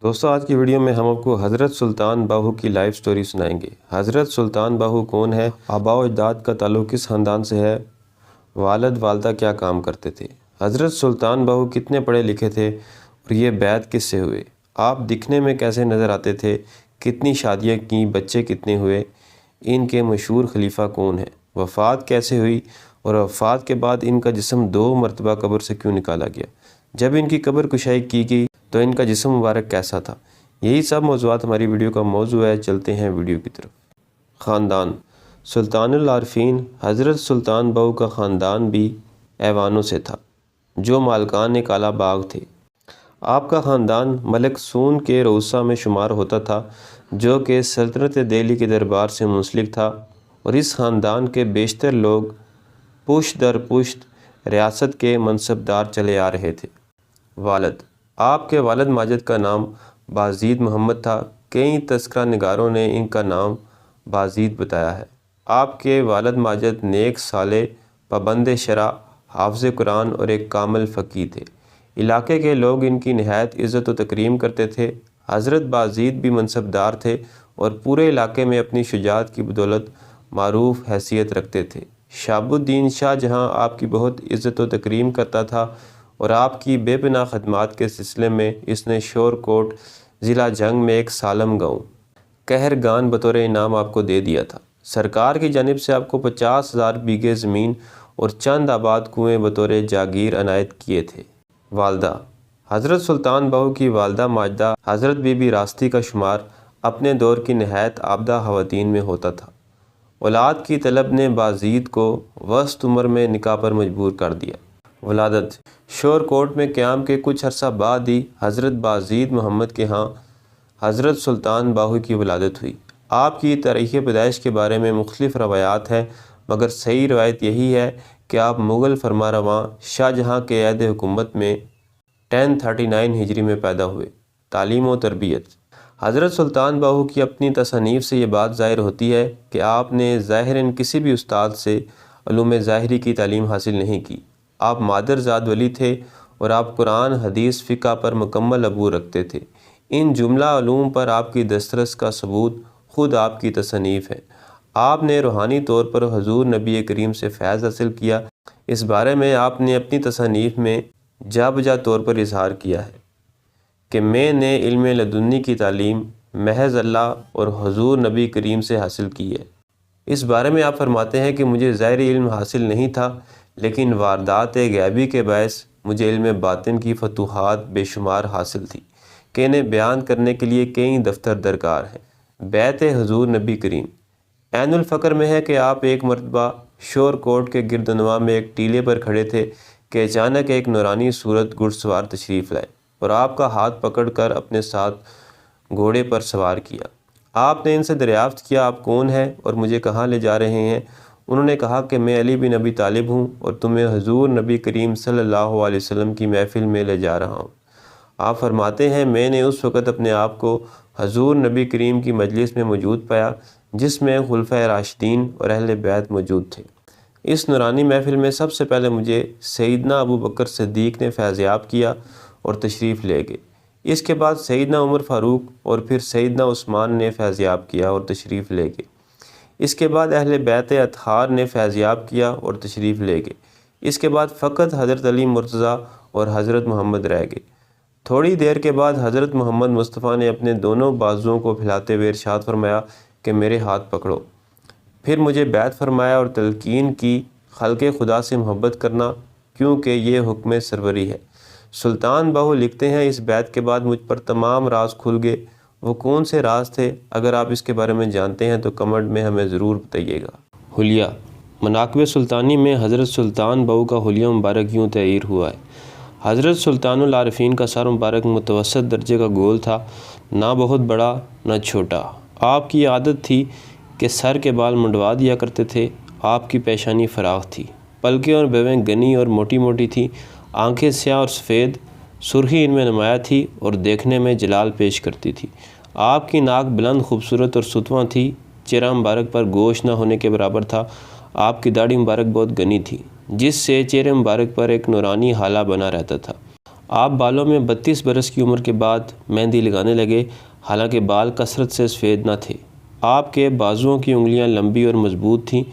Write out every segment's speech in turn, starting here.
دوستو آج کی ویڈیو میں ہم آپ کو حضرت سلطان باہو کی لائف سٹوری سنائیں گے۔ حضرت سلطان باہو کون ہے، آباء و اجداد کا تعلق کس خاندان سے ہے، والد والدہ کیا کام کرتے تھے، حضرت سلطان باہو کتنے پڑھے لکھے تھے اور یہ بیعت کس سے ہوئے، آپ دکھنے میں کیسے نظر آتے تھے، کتنی شادیاں کیں، بچے کتنے ہوئے، ان کے مشہور خلیفہ کون ہیں، وفات کیسے ہوئی اور وفات کے بعد ان کا جسم 2 مرتبہ قبر سے کیوں نکالا گیا، جب ان کی قبر کشائی کی گئی تو ان کا جسم مبارک کیسا تھا۔ یہی سب موضوعات ہماری ویڈیو کا موضوع ہے۔ چلتے ہیں ویڈیو کی طرف۔ خاندان: سلطان العارفین حضرت سلطان باہو کا خاندان بھی ایوانوں سے تھا جو مالکان کالا باغ تھے۔ آپ کا خاندان ملک سون کے رؤسا میں شمار ہوتا تھا جو کہ سلطنت دہلی کے دربار سے منسلک تھا، اور اس خاندان کے بیشتر لوگ پشت در پشت ریاست کے منصبدار چلے آ رہے تھے۔ والد: آپ کے والد ماجد کا نام بازید محمد تھا۔ کئی تذکرہ نگاروں نے ان کا نام بازید بتایا ہے۔ آپ کے والد ماجد نیک صالح، پابند شرع، حافظ قرآن اور ایک کامل فقیہ تھے۔ علاقے کے لوگ ان کی نہایت عزت و تکریم کرتے تھے۔ حضرت بازید بھی منصبدار تھے اور پورے علاقے میں اپنی شجاعت کی بدولت معروف حیثیت رکھتے تھے۔ شہاب الدین شاہ جہاں آپ کی بہت عزت و تکریم کرتا تھا اور آپ کی بے پناہ خدمات کے سلسلے میں اس نے شور کوٹ ضلع جنگ میں ایک سالم گاؤں کہرگان بطور انعام آپ کو دے دیا تھا۔ سرکار کی جانب سے آپ کو 50,000 بیگھے زمین اور چند آباد کنویں بطور جاگیر عنایت کیے تھے۔ والدہ: حضرت سلطان باہو کی والدہ ماجدہ حضرت بی بی راستی کا شمار اپنے دور کی نہایت عابدہ خواتین میں ہوتا تھا۔ اولاد کی طلب نے بازید کو وسط عمر میں نکاح پر مجبور کر دیا۔ ولادت: شور کوٹ میں قیام کے کچھ عرصہ بعد ہی حضرت بازید محمد کے ہاں حضرت سلطان باہو کی ولادت ہوئی۔ آپ کی تاریخ پیدائش کے بارے میں مختلف روایات ہیں، مگر صحیح روایت یہی ہے کہ آپ مغل فرمانرواں شاہ جہاں کے عہد حکومت میں 1039 ہجری میں پیدا ہوئے۔ تعلیم و تربیت: حضرت سلطان باہو کی اپنی تصانیف سے یہ بات ظاہر ہوتی ہے کہ آپ نے ظاہراً کسی بھی استاد سے علوم ظاہری کی تعلیم حاصل نہیں کی۔ آپ مادر زاد ولی تھے اور آپ قرآن، حدیث، فقہ پر مکمل عبور رکھتے تھے۔ ان جملہ علوم پر آپ کی دسترس کا ثبوت خود آپ کی تصانیف ہے۔ آپ نے روحانی طور پر حضور نبی کریم سے فیض حاصل کیا۔ اس بارے میں آپ نے اپنی تصانیف میں جا بجا طور پر اظہار کیا ہے کہ میں نے علم لدنی کی تعلیم محض اللہ اور حضور نبی کریم سے حاصل کی ہے۔ اس بارے میں آپ فرماتے ہیں کہ مجھے ظاہری علم حاصل نہیں تھا، لیکن واردات غیبی کے باعث مجھے علم باطن کی فتوحات بے شمار حاصل تھی کہ انہیں بیان کرنے کے لیے کئی دفتر درکار ہیں۔ بیعت حضور نبی کریم: عین الفقر میں ہے کہ آپ ایک مرتبہ شور کوٹ کے گردنواں میں ایک ٹیلے پر کھڑے تھے کہ اچانک ایک نورانی صورت گھڑ سوار تشریف لائے اور آپ کا ہاتھ پکڑ کر اپنے ساتھ گھوڑے پر سوار کیا۔ آپ نے ان سے دریافت کیا آپ کون ہیں اور مجھے کہاں لے جا رہے ہیں؟ انہوں نے کہا کہ میں علی بن ابی طالب ہوں اور تمہیں حضور نبی کریم صلی اللہ علیہ وسلم کی محفل میں لے جا رہا ہوں۔ آپ فرماتے ہیں میں نے اس وقت اپنے آپ کو حضور نبی کریم کی مجلس میں موجود پایا جس میں خلفائے راشدین اور اہل بیت موجود تھے۔ اس نورانی محفل میں سب سے پہلے مجھے سیدنا ابو بکر صدیق نے فیضیاب کیا اور تشریف لے گئے۔ اس کے بعد سیدنا عمر فاروق اور پھر سیدنا عثمان نے فیضیاب کیا اور تشریف لے گئے۔ اس کے بعد اہل بیت اطہار نے فیضیاب کیا اور تشریف لے گئے۔ اس کے بعد فقط حضرت علی مرتضیٰ اور حضرت محمد رہ گئے۔ تھوڑی دیر کے بعد حضرت محمد مصطفیٰ نے اپنے دونوں بازوؤں کو پھیلاتے ہوئے ارشاد فرمایا کہ میرے ہاتھ پکڑو۔ پھر مجھے بیعت فرمایا اور تلقین کی خلق خدا سے محبت کرنا کیونکہ یہ حکم سروری ہے۔ سلطان باہو لکھتے ہیں اس بیعت کے بعد مجھ پر تمام راز کھل گئے۔ وہ کون سے راز تھے؟ اگر آپ اس کے بارے میں جانتے ہیں تو کمنٹ میں ہمیں ضرور بتائیے گا۔ حلیہ: مناقب سلطانی میں حضرت سلطان باہو کا حلیہ مبارک یوں تعیر ہوا ہے۔ حضرت سلطان العارفین کا سر مبارک متوسط درجے کا گول تھا، نہ بہت بڑا نہ چھوٹا۔ آپ کی عادت تھی کہ سر کے بال منڈوا دیا کرتے تھے۔ آپ کی پیشانی فراخ تھی، پلکیں اور بھویں گھنی اور موٹی موٹی تھیں، آنکھیں سیاہ اور سفید، سرخی ان میں نمایاں تھی اور دیکھنے میں جلال پیش کرتی تھی۔ آپ کی ناک بلند، خوبصورت اور ستواں تھی، چہرہ مبارک پر گوشت نہ ہونے کے برابر تھا۔ آپ کی داڑھی مبارک بہت گھنی تھی جس سے چہرے مبارک پر ایک نورانی ہالہ بنا رہتا تھا۔ آپ بالوں میں 32 برس کی عمر کے بعد مہندی لگانے لگے، حالانکہ بال کثرت سے سفید نہ تھے۔ آپ کے بازوؤں کی انگلیاں لمبی اور مضبوط تھیں،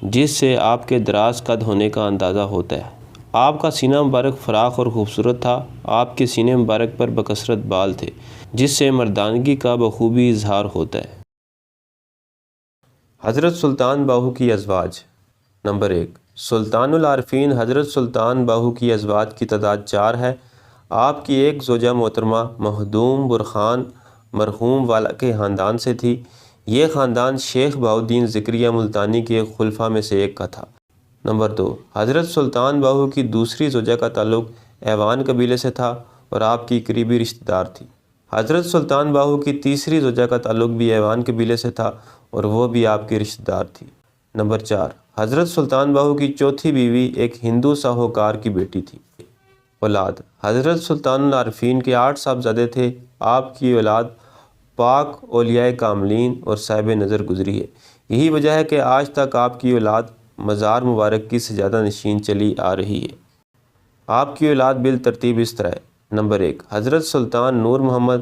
جس سے آپ کے دراز قد ہونے کا اندازہ ہوتا ہے۔ آپ کا سینہ مبارک فراخ اور خوبصورت تھا۔ آپ کے سینے مبارک پر بکثرت بال تھے، جس سے مردانگی کا بخوبی اظہار ہوتا ہے۔ حضرت سلطان باہو کی ازواج۔ نمبر 1، سلطان العارفین حضرت سلطان باہو کی ازواج کی تعداد 4 ہے۔ آپ کی ایک زوجہ محترمہ مخدوم برخان مرحوم والا کے خاندان سے تھی۔ یہ خاندان شیخ بہاؤالدین زکریا ملتانی کے خلفاء میں سے ایک کا تھا۔ نمبر 2، حضرت سلطان باہو کی دوسری زوجہ کا تعلق ایوان قبیلے سے تھا اور آپ کی قریبی رشتہ دار تھی۔ حضرت سلطان باہو کی تیسری زوجہ کا تعلق بھی ایوان قبیلے سے تھا اور وہ بھی آپ کی رشتہ دار تھی۔ نمبر 4، حضرت سلطان باہو کی چوتھی بیوی ایک ہندو ساہوکار کی بیٹی تھی۔ اولاد: حضرت سلطان العارفین کے 8 صاحبزادے تھے۔ آپ کی اولاد پاک اولیاء کاملین اور صاحب نظر گزری ہے۔ یہی وجہ ہے کہ آج تک آپ کی اولاد مزار مبارک کی سجادہ نشین چلی آ رہی ہے۔ آپ کی اولاد بالترتیب اس طرح ہے۔ نمبر 1، حضرت سلطان نور محمد۔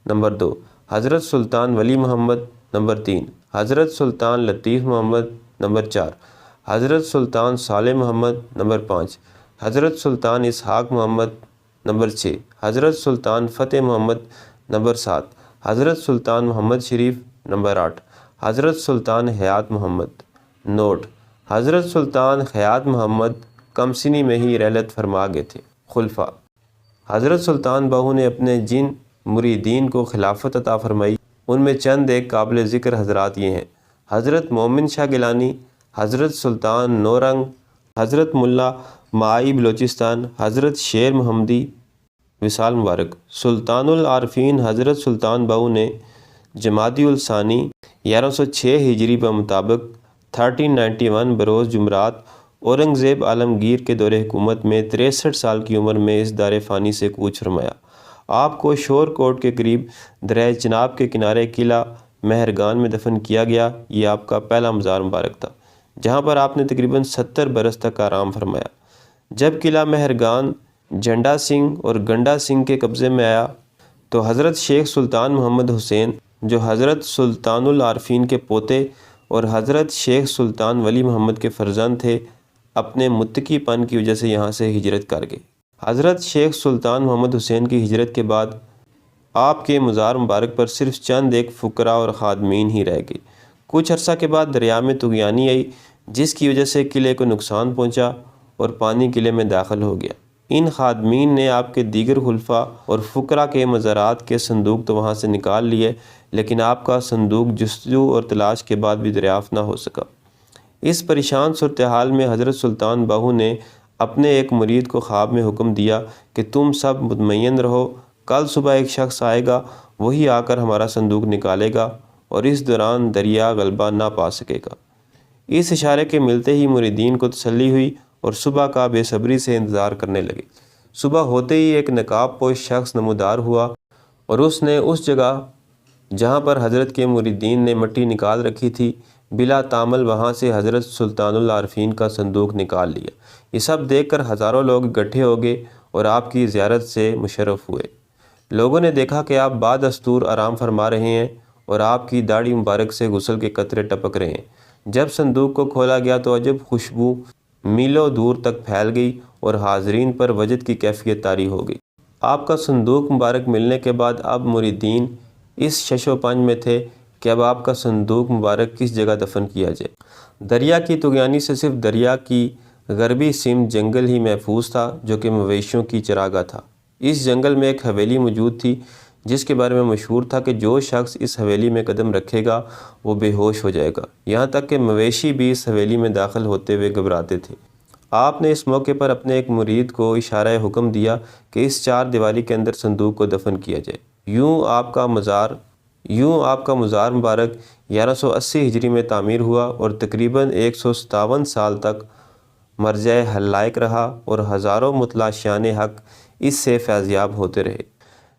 نمبر 2، حضرت سلطان ولی محمد۔ نمبر 3، حضرت سلطان لطیف محمد۔ نمبر 4، حضرت سلطان صالح محمد۔ نمبر 5، حضرت سلطان اسحاق محمد۔ نمبر 6، حضرت سلطان فتح محمد۔ نمبر 7، حضرت سلطان محمد شریف۔ نمبر 8، حضرت سلطان حیات محمد۔ نوٹ: حضرت سلطان حیات محمد کم سنی میں ہی رحلت فرما گئے تھے۔ خلفاء: حضرت سلطان باہو نے اپنے جن مریدین کو خلافت عطا فرمائی، ان میں چند ایک قابل ذکر حضرات یہ ہیں: حضرت مومن شاہ گیلانی، حضرت سلطان نورنگ، حضرت ملا معائی بلوچستان، حضرت شیر محمدی۔ وصال مبارک: سلطان العارفین حضرت سلطان باہو نے جمادی الثانی 1106 ہجری بمطابق 1391 بروز جمعرات اورنگزیب عالمگیر کے دور حکومت میں 63 سال کی عمر میں اس دار فانی سے کوچ فرمایا۔ آپ کو شور کوٹ کے قریب درہ چناب کے کنارے قلعہ مہرگان میں دفن کیا گیا۔ یہ آپ کا پہلا مزار مبارک تھا، جہاں پر آپ نے تقریباً 70 برس تک آرام فرمایا۔ جب قلعہ مہرگان جھنڈا سنگھ اور گنڈا سنگھ کے قبضے میں آیا تو حضرت شیخ سلطان محمد حسین، جو حضرت سلطان العارفین کے پوتے اور حضرت شیخ سلطان ولی محمد کے فرزند تھے، اپنے متقی پن کی وجہ سے یہاں سے ہجرت کر گئے۔ حضرت شیخ سلطان محمد حسین کی ہجرت کے بعد آپ کے مزار مبارک پر صرف چند ایک فقراء اور خادمین ہی رہ گئے۔ کچھ عرصہ کے بعد دریا میں طغیانی آئی، جس کی وجہ سے قلعے کو نقصان پہنچا اور پانی قلعے میں داخل ہو گیا۔ ان خادمین نے آپ کے دیگر خلفاء اور فقراء کے مزارات کے صندوق تو وہاں سے نکال لیے، لیکن آپ کا صندوق جستجو اور تلاش کے بعد بھی دریافت نہ ہو سکا۔ اس پریشان صورتحال میں حضرت سلطان باہو نے اپنے ایک مرید کو خواب میں حکم دیا کہ تم سب مطمئن رہو، کل صبح ایک شخص آئے گا، وہی آ کر ہمارا صندوق نکالے گا اور اس دوران دریا غلبہ نہ پا سکے گا۔ اس اشارے کے ملتے ہی مریدین کو تسلی ہوئی اور صبح کا بے صبری سے انتظار کرنے لگے۔ صبح ہوتے ہی ایک نقاب پوش شخص نمودار ہوا اور اس نے اس جگہ جہاں پر حضرت کے مریدین نے مٹی نکال رکھی تھی، بلا تعمل وہاں سے حضرت سلطان العارفین کا صندوق نکال لیا۔ یہ سب دیکھ کر ہزاروں لوگ اکٹھے ہو گئے اور آپ کی زیارت سے مشرف ہوئے۔ لوگوں نے دیکھا کہ آپ بادستور آرام فرما رہے ہیں اور آپ کی داڑھی مبارک سے غسل کے قطرے ٹپک رہے ہیں۔ جب صندوق کو کھولا گیا تو عجب خوشبو میلوں دور تک پھیل گئی اور حاضرین پر وجد کی کیفیت طاری ہو گئی۔ آپ کا صندوق مبارک ملنے کے بعد اب مریدین اس شش و پنج میں تھے کہ اب آپ کا صندوق مبارک کس جگہ دفن کیا جائے۔ دریا کی طغیانی سے صرف دریا کی غربی سمت جنگل ہی محفوظ تھا، جو کہ مویشیوں کی چراگاہ تھا۔ اس جنگل میں ایک حویلی موجود تھی جس کے بارے میں مشہور تھا کہ جو شخص اس حویلی میں قدم رکھے گا وہ بے ہوش ہو جائے گا، یہاں تک کہ مویشی بھی اس حویلی میں داخل ہوتے ہوئے گھبراتے تھے۔ آپ نے اس موقع پر اپنے ایک مرید کو اشارہ حکم دیا کہ اس چار دیواری کے اندر صندوق کو دفن کیا جائے۔ یوں آپ کا مزار مبارک 1180 ہجری میں تعمیر ہوا اور تقریباً 157 سال تک مرجع حلائق رہا اور ہزاروں متلاشیان حق اس سے فیضیاب ہوتے رہے۔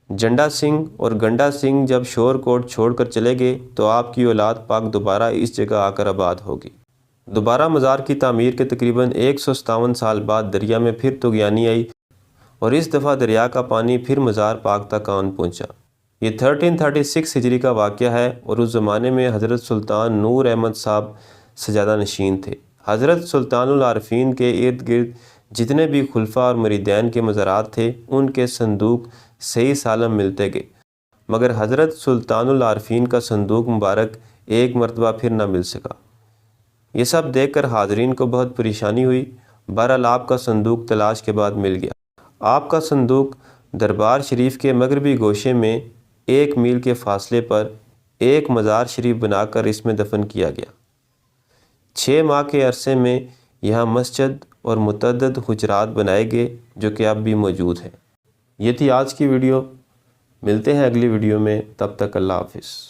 جھنڈا سنگھ اور گنڈا سنگھ جب شور کوٹ چھوڑ کر چلے گئے تو آپ کی اولاد پاک دوبارہ اس جگہ آ کر آباد ہوگی۔ دوبارہ مزار کی تعمیر کے تقریباً 157 سال بعد دریا میں پھر طغیانی آئی اور اس دفعہ دریا کا پانی پھر مزار پاک تک آن پہنچا۔ یہ 1336 ہجری کا واقعہ ہے اور اس زمانے میں حضرت سلطان نور احمد صاحب سجادہ نشین تھے۔ حضرت سلطان العارفین کے ارد گرد جتنے بھی خلفاء اور مریدین کے مزارات تھے ان کے صندوق صحیح سالم ملتے گئے، مگر حضرت سلطان العارفین کا صندوق مبارک ایک مرتبہ پھر نہ مل سکا۔ یہ سب دیکھ کر حاضرین کو بہت پریشانی ہوئی۔ بہرحال آپ کا صندوق تلاش کے بعد مل گیا۔ آپ کا صندوق دربار شریف کے مغربی گوشے میں 1 میل کے فاصلے پر ایک مزار شریف بنا کر اس میں دفن کیا گیا۔ 6 ماہ کے عرصے میں یہاں مسجد اور متعدد حجرات بنائے گئے جو کہ اب بھی موجود ہیں۔ یہ تھی آج کی ویڈیو، ملتے ہیں اگلی ویڈیو میں، تب تک اللہ حافظ۔